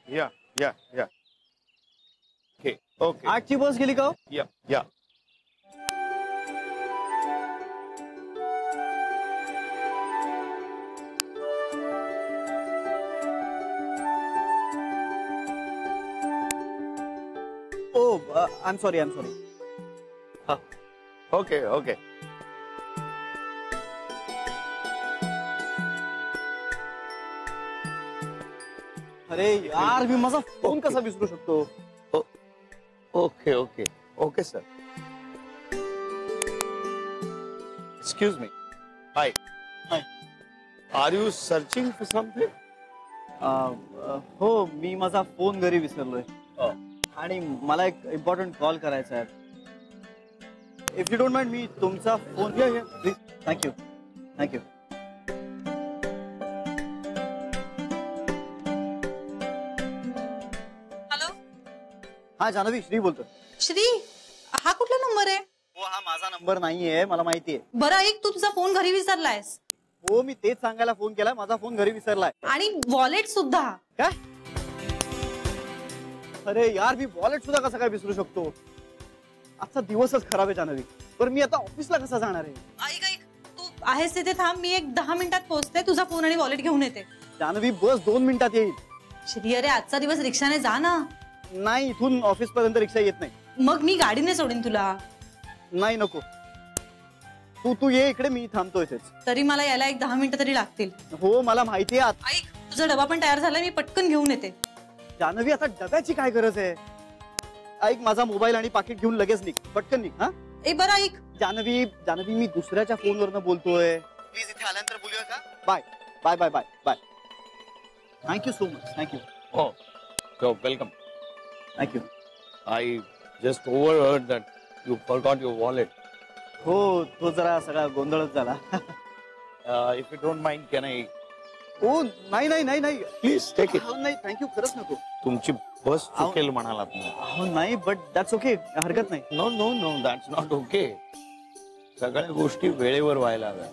या या या ओके ओके 8ची बस गेली का? या या oh I am sorry okay okay अरे यार मी माझा फोन कसा विसरू शकतो? Okay okay okay sir excuse me hi hi are you searching for something हो मी माझा फोन घरी विसरलोय आणि मला एक इम्पॉर्टंट कॉल करायचा आहे. इफ यू डोंट माइंड मी तुमचा phone please. Thank you thank you. Hello हा जानवी श्री बोलतो. श्री हा कुठला नंबर आहे? हो हा माझा नंबर नाहीये मला माहितीये. बरं ऐक तू तुझा फोन घरी विसरलायस. हो मी तेच सांगायला फोन केला माझा फोन घरी विसरलाय. आणि वॉलेट सुद्धा. काय? अरे यार मी वॉलेट सुद्धा कसा काय विसरू शकतो? आजचा दिवसच खराब आहे जानवी. बरं मी आता ऑफिसला कसा जाणार आहे? ऐक ऐक तू आहेस तिथे थांब मी एक 10 मिनिटात पोहोचते तुझा फोन आणि वॉलेट घेऊन येते. जानवी बस 2 मिनिटात येईल. श्री अरे आजचा दिवस रिक्षाने जा ना. नाही इथून ऑफिस पर्यंत रिक्षा येत नाही. मग मी गाडीने सोडीन तुला. नाही नको तू ये इकडे मी थांबतो इथेच. तरी मला यायला एक 10 मिनिटं तरी लागतील. हो मला माहिती आहे. ऐक तुझा डबा पण तयार झालाय मी पटकन घेऊन येते. जानवी आता डब्याची काय गरज आहे? ऐक माझा मोबाईल आणि पाकिट घेऊन लगेच निघ पटकन निघ. हा ए बरं ऐक जानवी जानवी मी दुसऱ्याच्या फोनवरनं बोलतोय. प्लीज इथे आल्यानंतर बोलूया का? Bye bye bye bye bye. Thank you so much. Thank you. Oh, so welcome. Thank you. I just overheard that you forgot your wallet. हो तो जरा सगळा गोंधळच झाला. If you don't mind, can I? हो नाही नाही नाही नाही Please take it. नाही थँक्यू खरंच नको. तुमची बस चुकेल म्हणालात ना. हो नाही बट दॅट्स ओके हरकत नाही. No no no that's not okay. सगळ्या गोष्टी वेळेवर व्हायला हव्या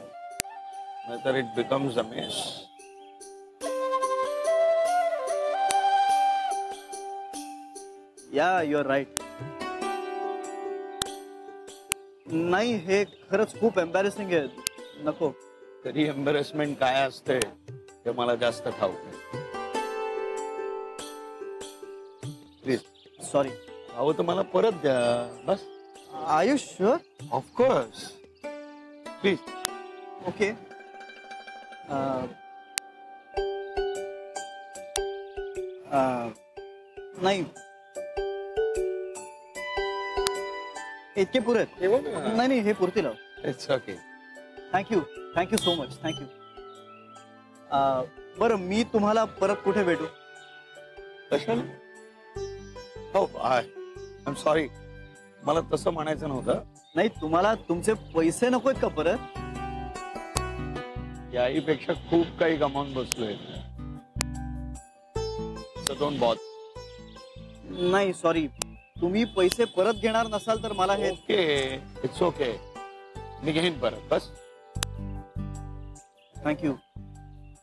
नाहीतर it becomes a mess. Yeah you are right. नाही हे खरंच खूप एम्बॅरेसिंग आहे. नको. तरी एम्बॅरेसमेंट काय असते ते मला जास्त ठाऊक आहे. Please sorry. हवं तर मला परत द्या बस. Are you sure? Of course please. Okay. नाही इतके पुरे नाही नाही हे पुरतील. It's okay. Thank you so much. Thank you. बरं मी तुम्हाला परत कुठे भेटू? कशाला? हो आय एम सॉरी मला तसं म्हणायचं नव्हतं. नाही तुम्हाला तुमचे पैसे नकोत का परत? याहीपेक्षा खूप काही गमावून बसलोय. Don't both. नाही सॉरी तुम्ही पैसे परत घेणार नसाल तर मला हे. ओके इट्स ओके मी घेईन परत बस. थँक्यू.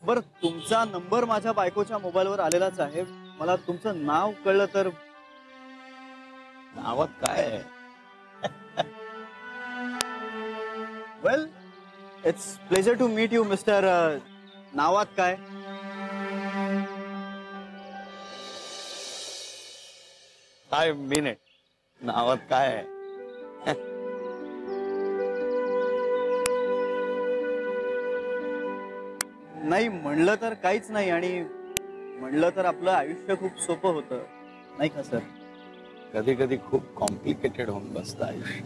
बरं तुमचा नंबर माझ्या बायकोच्या मोबाईलवर आलेलाच आहे. मला तुमचं नाव कळलं तर. नावात काय आहे? Well it's pleasure to meet you mister. नावात काय? I mean it. नावात काय आहे? नाही म्हणलं तर काहीच नाही आणि म्हणलं तर आपलं आयुष्य खूप सोपं होतं नाही का सर? कधी कधी खूप कॉम्प्लिकेटेड होऊन बसतं आयुष्य.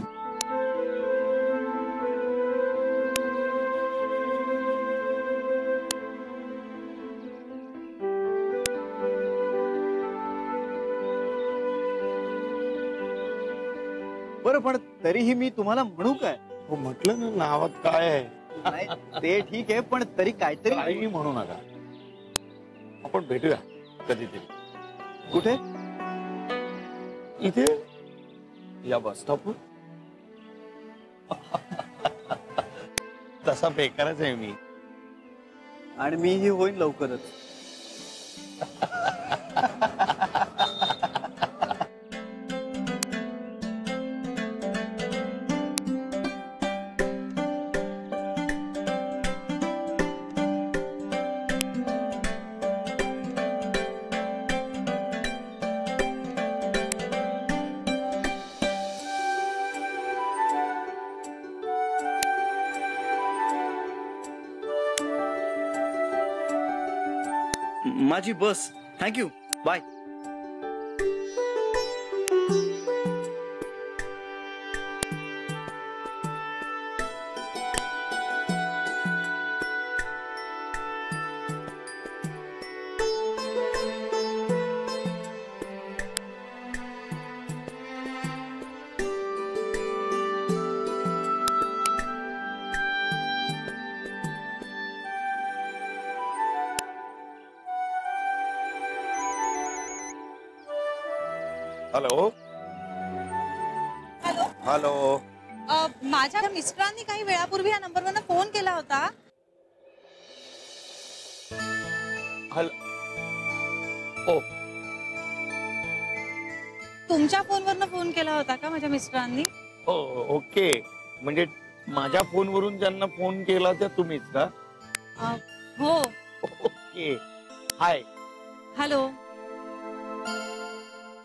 बरं पण तरीही मी तुम्हाला म्हणू काय? हो म्हटलं ना नावात काय आहे. नाही ते ठीक आहे पण तरी काहीतरी. काही म्हणू नका. आपण भेटूया कधीतरी. कुठे? इथे या बस स्टॉपवर. तसा बेकारच आहे मी. आणि मीही होईन लवकरच. माझी bus. Thank you, bye. Hello hello. Hello. माझ्या मिस्टरांनी काही वेळापूर्वी या नंबरवरनं फोन केला होता. हॅलो. ओ तुमच्या फोनवरनं फोन केला होता का माझ्या मिस्टरांनी? ओके, म्हणजे माझ्या फोनवरून ज्यांना फोन केला त्या तुम्हीच का? हो. ओके. हाय. हॅलो.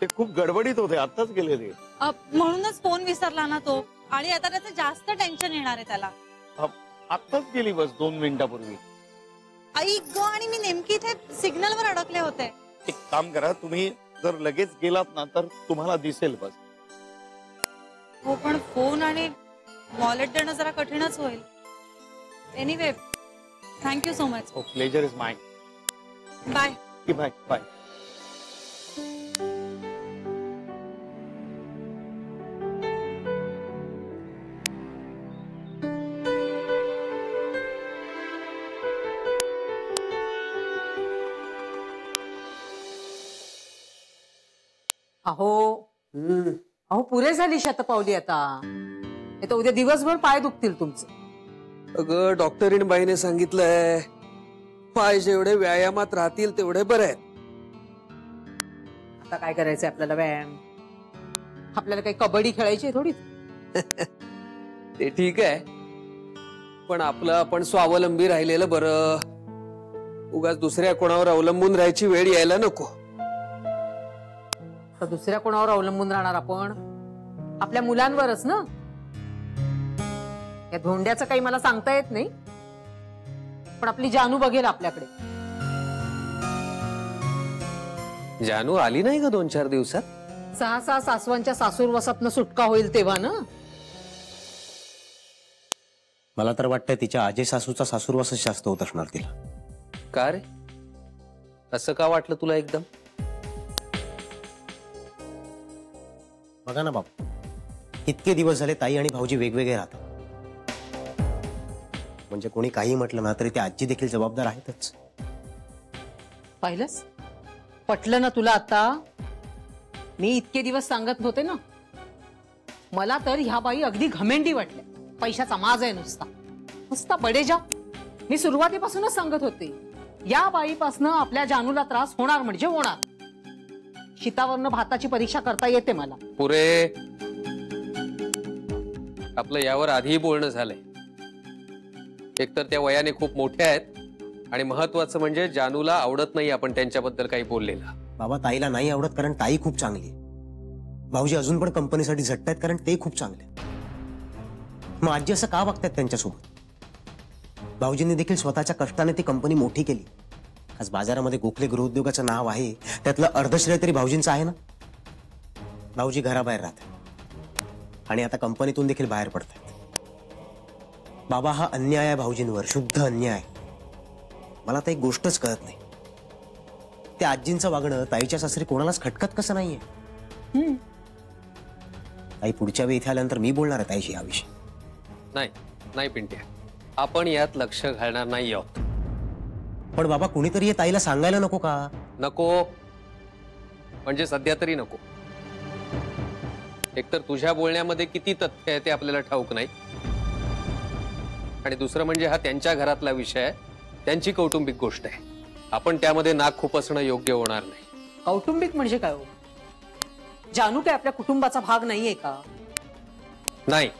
ते खूप गडबडीत होते, आत्ताच गेले ते. म्हणूनच फोन विसरला ना तो. आणि आता त्याचं जास्त टेन्शन येणार आहे त्याला. आत्ताच गेली बस 2 मिनिटापूर्वी. आई ग, आणि मी नेमकी इथे सिग्नलवर अडकले होते. एक काम करा, तुम्ही जर लगेच गेलात ना तर तुम्हाला दिसेल बस. हो, पण फोन आणि वॉलेट देणं जरा कठीणच होईल. Anyway, thank you so much. Pleasure is mine. Bye. Bye bye. अहो अहो पुरे झाली शतपावली आता. हे तर उद्या दिवसभर पाय दुखतील तुमचे. अगं डॉक्टरीन बाईने सांगितलंय पाय जेवढे व्यायामात राहतील तेवढे बरे आहेत. आता काय करायचंय आपल्याला? व्यायाम आपल्याला काही कबड्डी खेळायची आहे थोडी. ते ठीक आहे, पण आपलं आपण स्वावलंबी राहिलेलं बरं. उगाच दुसऱ्या कोणावर अवलंबून राहायची वेळ यायला नको. तर दुसऱ्या कोणावर अवलंबून राहणार आपण? आपल्या मुलांवरच ना. या धोंड्याचं काही मला सांगता येत नाही, पण आपली जानू बघेल आपल्याकडे. जानू आली नाही का 2-4 दिवसात? 6 सासवांच्या सासूरवासातनं सुटका होईल तेव्हा ना. मला तर वाटतं तिच्या आजे सासूचा सासूरवासच जास्त होत असणार तिला. का रे, असं का वाटलं तुला एकदम? बघा ना बाबा, इतके दिवस झाले ताई आणि भाऊजी वेगवेगळे राहतात. म्हणजे कोणी काही म्हटलं ना तरी त्या आजी देखील जबाबदार आहेतच. पाहिलंस, पटलं ना तुला आता? मी इतके दिवस सांगत होते ना. मला तर ह्या बाई अगदी घमेंडी वाटल्या. पैशाचा माज आहे नुसता नुसता बडेजा. मी सुरुवातीपासूनच सांगत होते, या बाईपासनं आपल्या जानूला त्रास होणार म्हणजे होणार. शितावरनं भाताची परीक्षा करता येते मला. पुरे आपलं यावर आधीही बोलणं झालंय. एकतर त्या वयाने खूप मोठ्या आहेत आणि महत्वाचं म्हणजे जानूला आवडत नाही आपण त्यांच्याबद्दल काही बोललेला. बाबा, ताईला नाही आवडत कारण ताई खूप चांगली आहे. भाऊजी अजून पण कंपनीसाठी झटतायत कारण ते खूप चांगले. मग आजी असं का वागतायत त्यांच्यासोबत? भाऊजींनी देखील स्वतःच्या कष्टाने ती कंपनी मोठी केली. आज बाजारामध्ये गोखले गृहोद्योगाचं नाव आहे, त्यातलं अर्ध श्रेय तरी भाऊजींचं आहे ना. भाऊजी घराबाहेर राहतात आणि आता कंपनीतून देखील बाहेर पडतात. बाबा, हा अन्याय आहे भाऊजींवर, शुद्ध अन्याय. मला तर एक गोष्टच कळत नाही, त्या आजींचं वागणं ताईच्या सासरी कोणालाच खटकत कसं नाहीये. ताई पुढच्या वेळी इथे आल्यानंतर मी बोलणार आहे ताईशी हा विषय. नाही पिंट्या, आपण यात लक्ष घालणार नाही आहोत. पण बाबा, कुणीतरी हे ताईला सांगायला नको का? नको म्हणजे सध्या तरी नको. एकतर तुझ्या बोलण्यामध्ये किती तथ्य आहे ते आपल्याला ठाऊक नाही, आणि दुसरं म्हणजे हा त्यांच्या घरातला विषय आहे, त्यांची कौटुंबिक गोष्ट आहे. आपण त्यामध्ये नाक खुपसणं योग्य होणार नाही. कौटुंबिक म्हणजे काय हो? जानू काय आपल्या कुटुंबाचा भाग नाहीये का? नाही,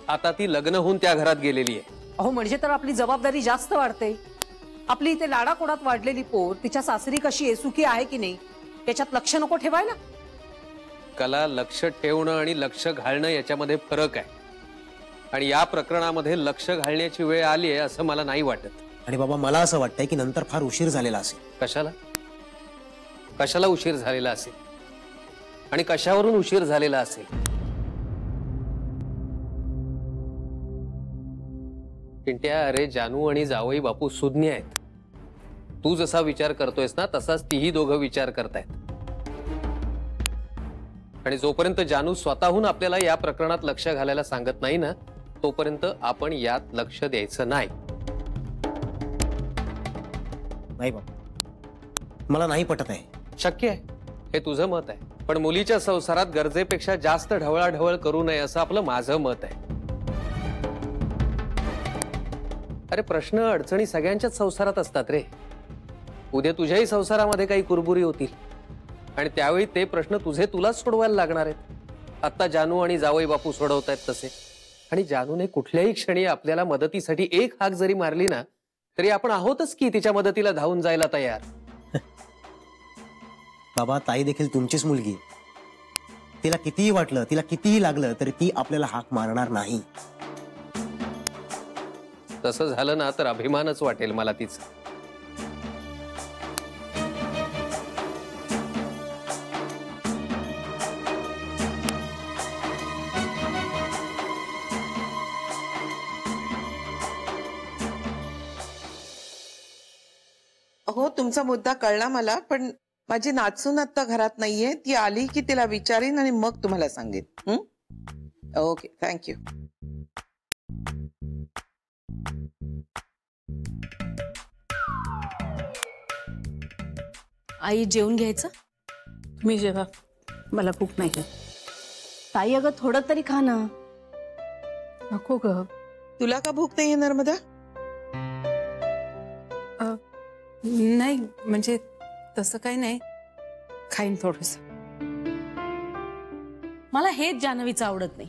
आता ती लग्न होऊन त्या घरात गेलेली आहे. अहो, म्हणजे तर आपली जबाबदारी जास्त वाढते. आपली इथे लाडाकोडात वाढलेली पोर तिच्या सासरी कशी आहे, सुखी आहे की नाही, त्याच्यात लक्ष नको ठेवायला? कला, लक्ष ठेवणं आणि लक्ष घालणं याच्यामध्ये फरक आहे, आणि या प्रकरणामध्ये लक्ष घालण्याची वेळ आली आहे असं मला नाही वाटत. आणि बाबा मला असं वाटतंय की नंतर फार उशीर झालेला असेल. कशाला कशाला उशीर झालेला असेल आणि कशावरून उशीर झालेला असेल? पिंट्या, अरे जानू आणि जावई बापू सुज्ञ आहेत. तू जसा विचार करतोयस ना तसाच तीही दोघं विचार करतायत. आणि जोपर्यंत जानू स्वतःहून आपल्याला या प्रकरणात लक्ष घालायला सांगत नाही ना तोपर्यंत आपण यात लक्ष द्यायचं नाही. नाही बाबा, मला नाही पटत आहे. शक्य आहे, हे तुझं मत आहे, पण मुलीच्या संसारात गरजेपेक्षा जास्त ढवळाढवळ करू नये असं आपलं माझं मत आहे. अरे प्रश्न अडचणी सगळ्यांच्याच संसारात असतात रे. उद्या तुझ्याही संसारामध्ये काही कुरबुरी होतील आणि त्यावेळी ते प्रश्न तुलाच सोडवायला लागणार आहेत. आता जानू आणि जावई बापू सोडवतायत तसे. आणि जानूने कुठल्याही क्षणी आपल्याला मदतीसाठी एक हाक जरी मारली ना तरी आपण आहोतच की तिच्या मदतीला धावून जायला तयार. बाबा, ताई देखील तुमचीच मुलगी आहे. तिला कितीही वाटलं, तिला कितीही लागलं तरी ती आपल्याला हाक मारणार नाही. तसं झालं ना तर अभिमानच वाटेल मला तिचा. हो, तुमचा मुद्दा कळला मला, पण माझी नाचून आता घरात नाहीये. ती आली की तिला विचारीन आणि मग तुम्हाला सांगेन. Okay, thank you. आई, जेवून घ्यायचं? मी जेव्हा मला भूक नाही. ताई, अगं थोडं तरी खा ना. नको ग. तुला का भूक नाही येणार नर्मदा? नाही म्हणजे तसं काही नाही, खाईन थोडस. मला हेच जान्हवीचं आवडत नाही.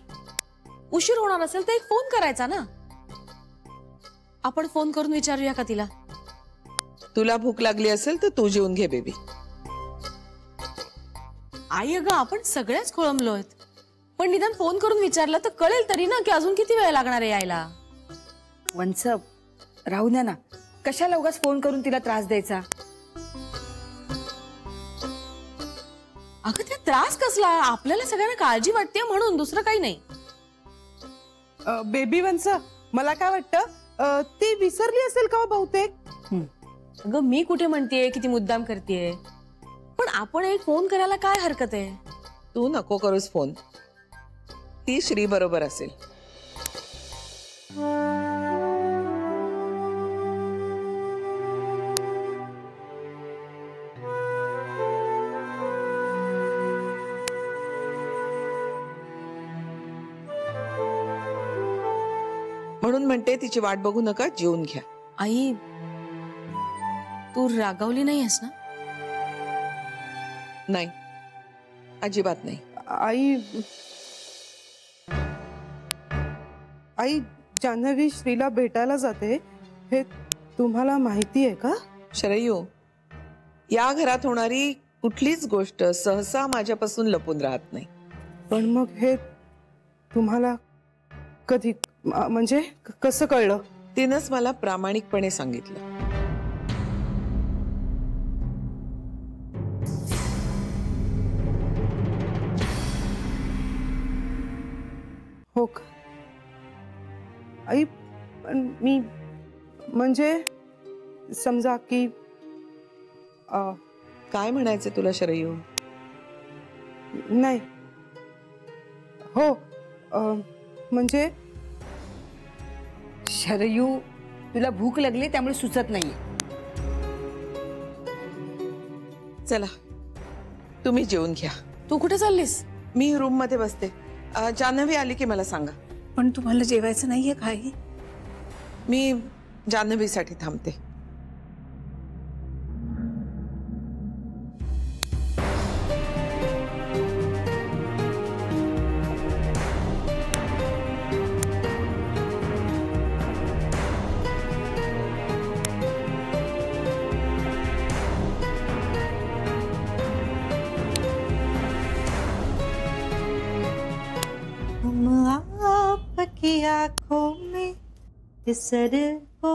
उशीर होणार असेल तर एक फोन करायचा ना. आपण फोन करून विचारूया का तिला? तुला भूक लागली असेल तर तू जेवून घे बेबी. आई, अगं आपण सगळ्याच खोळंबलोय, पण निदान फोन करून विचारलं तर कळेल तरी ना की अजून किती वेळ लागणार आहे यायला. वंस राहू द्या ना, कशाला उगाच फोन करून तिला त्रास द्यायचा. अगं त्या त्रास कसला, आपल्याला सगळ्यांना काळजी वाटते म्हणून, दुसरं काही नाही. बेबी वंस, मला काय वाटतं ती विसरली असेल का बहुतेक. अगं मी कुठे म्हणतेय की ती मुद्दाम करतेय, पण आपण एक फोन करायला काय हरकत आहे. तू नको करूस फोन, ती श्री बरोबर असेल. म्हणून म्हणते तिची वाट बघू नका, जेवून घ्या. आई, तू रागावली नाही आहेस ना? नाही, अजिबात नाही. आई, जान्हवी श्रीला भेटायला जाते हे तुम्हाला माहिती आहे का? श्रेयू, या घरात होणारी कुठलीच गोष्ट सहसा माझ्यापासून लपून राहत नाही. पण मग हे तुम्हाला कधी, म्हणजे कसं कळलं? तिनंच मला प्रामाणिकपणे सांगितलं. हो का? आई, पण मी म्हणजे समजा की काय म्हणायचं तुला श्रेयू? नाही हो, म्हणजे शरयू, तुला भूक लागली त्यामुळे सुचत नाहीये. चला तुम्ही जेवून घ्या. तू कुठे चाललीस? मी रूम मध्ये बसते. जान्हवी आली की मला सांगा. पण तुम्हाला जेवायचं नाहीये काही? मी जान्हवीसाठी थांबते. आपकी आंखों में इस सर को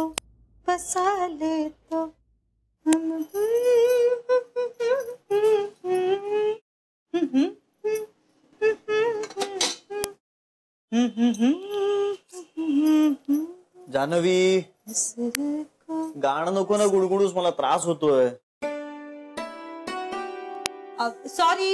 फसा ले तो जान्हवी, गाणं नको ना गुडगुडूस, मला त्रास होतोय. सॉरी.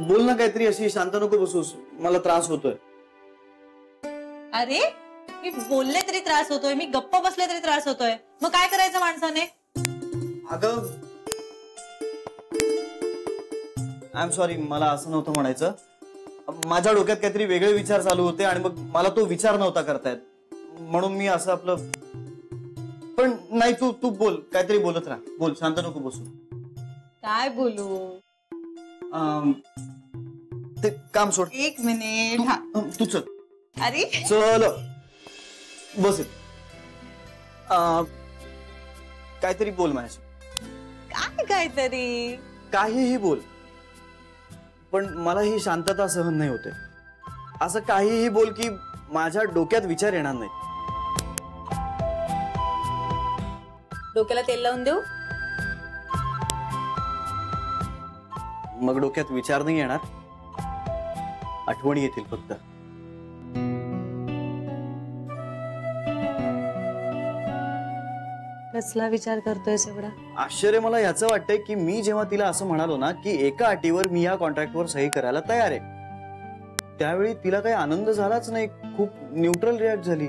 बोल ना काहीतरी, अशी शांत नको बसूस, मला त्रास होतोय. अरे मी बोलले तरी त्रास होतोय, मी गप्प बसले तरी त्रास होतोय, मग काय करायचं माणसाने? अगं आय एम सॉरी, मला असं नव्हतं म्हणायचं. माझ्या डोक्यात काहीतरी वेगळे विचार चालू होते आणि मग मला तो विचार नव्हता करतायत, म्हणून मी असं आपलं. पण नाही, तू तू बोल, काहीतरी बोलत राहा, बोल, शांत नको बसू. काय बोलू? ते काम सोड. एक मिनिट. तू चल. अरे चल बस. काहीतरी बोल माझ्याशी. काय काहीतरी? काहीही बोल, पण मला ही शांतता सहन नाही होते. असं काहीही बोल की माझ्या डोक्यात विचार येणार नाही. डोक्याला तेल लावून देऊ? मग डोक्यात विचार नाही येणार, आठवणी येतील फक्त. कसला विचार करतोय एवढा? आश्चर्य मला याचं वाटतंय की मी जेव्हा तिला असं म्हणालो ना की एका अटीवर मी या कॉन्ट्रॅक्टवर सही करायला तयार आहे, त्यावेळी तिला काही आनंद झालाच नाही, खूप न्यूट्रल रिॲक्ट झाली.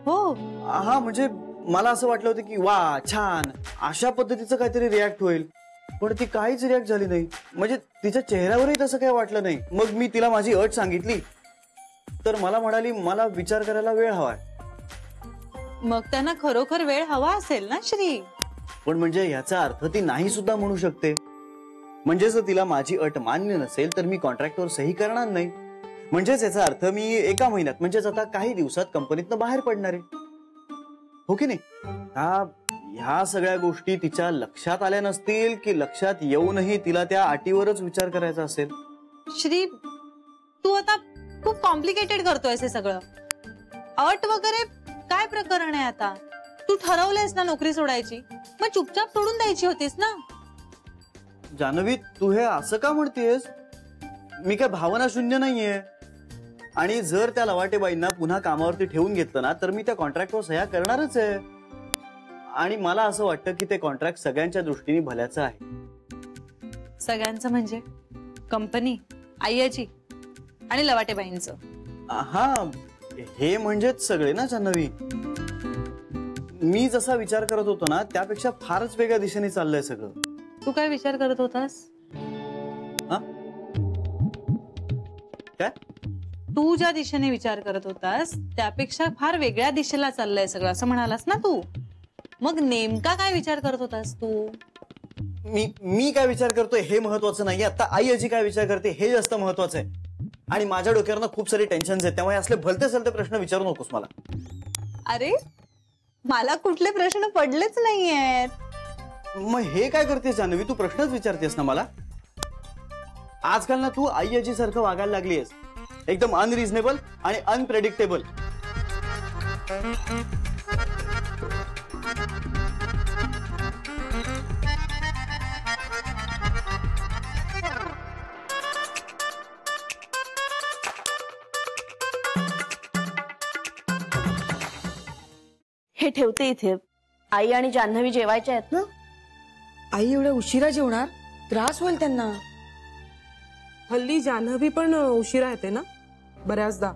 हो. हा, म्हणजे मला असं वाटलं होतं की वा छान, अशा पद्धतीचं काहीतरी रिॲक्ट होईल, पण ती काहीच रिॲक्ट झाली नाही. म्हणजे तिच्या चेहऱ्यावरही तसं काही वाटलं नाही. मग मी तिला माझी अट सांगितली तर मला म्हणाली मला विचार करायला वेळ हवाय. मग त्यांना खरोखर वेळ हवा असेल ना श्री? पण म्हणजे याचा अर्थ ती नाही सुद्धा म्हणू शकते. म्हणजे जर तिला माझी अट मान्य नसेल तर मी कॉन्ट्रॅक्टवर सही करणार नाही. म्हणजेच याचा अर्थ मी एका महिन्यात, म्हणजेच आता काही दिवसात कंपनीतनं बाहेर पडणार आहे, हो की नाही? ह्या सगळ्या गोष्टी तिच्या लक्षात आल्या नसतील की लक्षात येऊनही तिला त्या अटीवरच विचार करायचा असेल. श्री, तू आता खूप कॉम्प्लिकेटेड करतोयस हे सगळं. अट वगैरे काय प्रकरण आहे आता? तू ठरवलंयस ना नोकरी सोडायची, मग चुपचाप सोडून द्यायची होतीस ना. जान्हवी, तू हे असं का म्हणतेस? मी काय भावना शून्य नाहीये. आणि जर त्या लवाटेबाईंना पुन्हा कामावरती ठेवून घेतलं ना तर मी त्या कॉन्ट्रॅक्टवर सह्या करणारच आहे. आणि मला असं वाटतं की ते कॉन्ट्रॅक्ट सगळ्यांच्या दृष्टीने भल्याचं आहे. सगळ्यांचं म्हणजे कंपनी, आईची आणि लवाटेबाईंचं? हा, हे म्हणजेच सगळे ना जान्हवी. मी जसा विचार करत होतो ना त्यापेक्षा फारच वेगळ्या दिशेने चाललंय सगळं. तू काय विचार करत होतास? काय? तू ज्या दिशेने विचार करत होतास त्यापेक्षा फार वेगळ्या दिशेला चाललंय सगळं, असं म्हणालास ना तू. मग नेमका काय विचार करत होतास तू? मी काय विचार करतोय हे महत्वाचं नाहीये, आता आई आजी काय विचार करते हे जास्त महत्वाचं आहे. आणि माझ्या डोक्यावर खूप सारे टेन्शन्स आहेत, त्यामुळे असले भलते सलते प्रश्न विचारू नकोस मला. अरे मला कुठले प्रश्न पडलेच नाहीयेत. मग हे काय करतेस जान्हवी? तू प्रश्नच विचारतेस ना मला. आजकाल ना तू आई आजी सारखं वागायला लागलीयस, एकदम अनरिझनेबल आणि अनप्रेडिक्टेबल. हे ठेवते इथे. आई आणि जान्हवी जेवायच्या आहेत ना? आई एवढ्या उशिरा जेवणार? त्रास होईल त्यांना. हल्ली जान्हवी पण उशिरा येते ना बऱ्याचदा.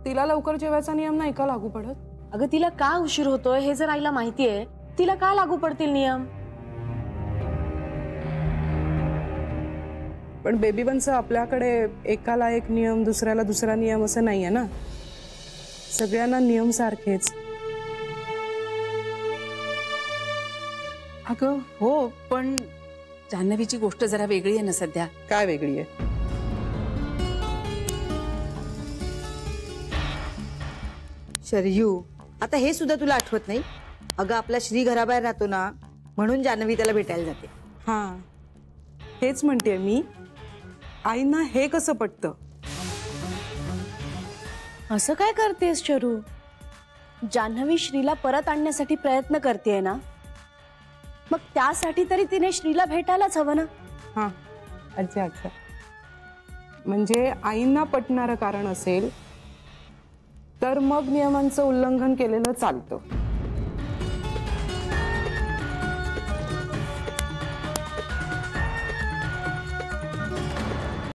तिला लवकर जेवायचा नियम नाही का लागू पडत? अगं तिला का उशीर होतोय हे जर आईला माहितीये, तिला का लागू पडतील नियम? पण बेबी बनचं आपल्याकडे एकाला एक नियम दुसऱ्याला दुसरा नियम असं नाहीये ना. सगळ्यांना नियम सारखेच. अगं हो, पण जान्हवीची गोष्ट जरा वेगळी आहे ना सध्या. काय वेगळी आहे? शरयू, आता हे सुद्धा तुला आठवत नाही? अगं आपला श्री घराबाहेर राहतो ना, म्हणून जान्हवी त्याला भेटायला जाते. हा, हेच म्हणते मी. आईंना हे कसं पटतं? असं काय करतेस चरू? जान्हवी श्रीला परत आणण्यासाठी प्रयत्न करतेय ना, मग त्यासाठी तरी तिने श्रीला भेटायलाच हवं ना. हा, अच्छा अच्छा. म्हणजे आईंना पटणारं कारण असेल तर मग नियमांचं उल्लंघन केलेलं चालतं.